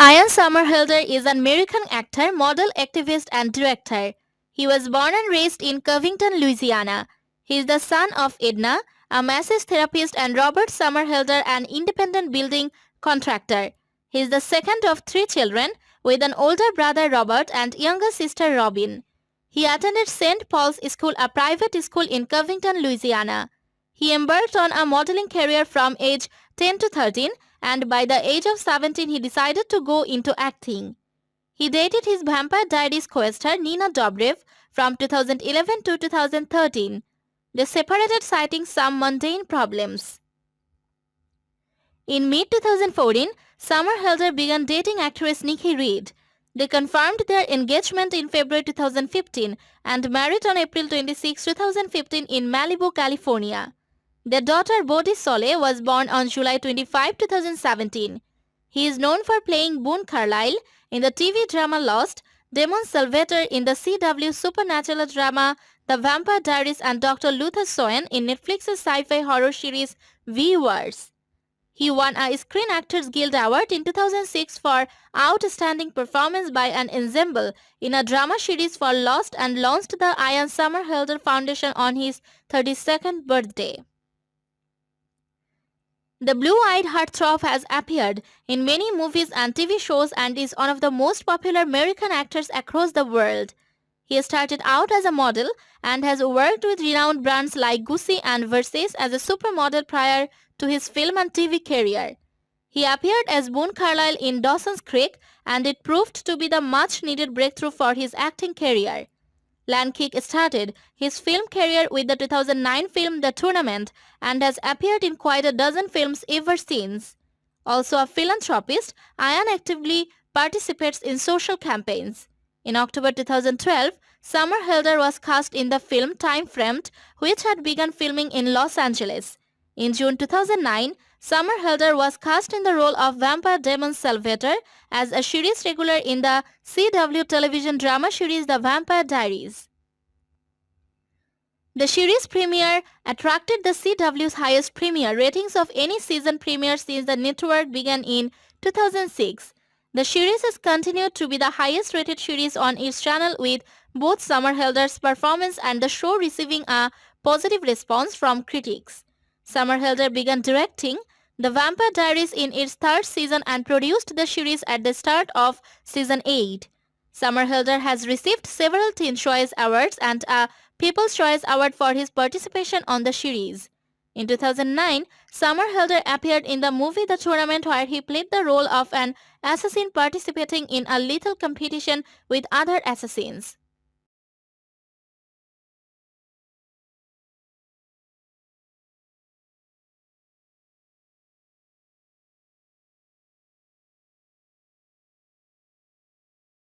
Ian Somerhalder is an American actor, model, activist, and director. He was born and raised in Covington, Louisiana. He is the son of Edna, a massage therapist, and Robert Somerhalder, an independent building contractor. He is the second of three children, with an older brother Robert and younger sister Robin. He attended St. Paul's School, a private school in Covington, Louisiana. He embarked on a modeling career from age 10 to 13, and by the age of 17 he decided to go into acting. He dated his Vampire Diaries co-star Nina Dobrev from 2011 to 2013. They separated citing some mundane problems. In mid-2014, Somerhalder began dating actress Nikki Reed. They confirmed their engagement in February 2015 and married on April 26, 2015 in Malibu, California. Their daughter Bodhi Soleil was born on July 25, 2017. He is known for playing Boone Carlyle in the TV drama Lost, Damon Salvatore in the CW supernatural drama The Vampire Diaries, and Dr. Luther Soen in Netflix's sci-fi horror series Viewers. He won a Screen Actors Guild Award in 2006 for outstanding performance by an ensemble in a drama series for Lost and launched the Ian Somerhalder Foundation on his 32nd birthday. The blue-eyed heartthrob has appeared in many movies and TV shows and is one of the most popular American actors across the world. He started out as a model and has worked with renowned brands like Gucci and Versace as a supermodel prior to his film and TV career. He appeared as Boone Carlyle in Dawson's Creek, and it proved to be the much-needed breakthrough for his acting career. Lankick started his film career with the 2009 film The Tournament and has appeared in quite a dozen films ever since. Also a philanthropist, Ian actively participates in social campaigns. In October 2012, Somerhalder was cast in the film Time Framed, which had begun filming in Los Angeles. In June 2009, Somerhalder was cast in the role of vampire Damon Salvatore as a series regular in the CW television drama series The Vampire Diaries. The series premiere attracted the CW's highest premiere ratings of any season premiere since the network began in 2006. The series has continued to be the highest rated series on its channel, with both Somerhalder's performance and the show receiving a positive response from critics. Somerhalder began directing The Vampire Diaries in its third season and produced the series at the start of season 8. Somerhalder has received several Teen Choice Awards and a People's Choice Award for his participation on the series. In 2009, Somerhalder appeared in the movie The Tournament, where he played the role of an assassin participating in a lethal competition with other assassins.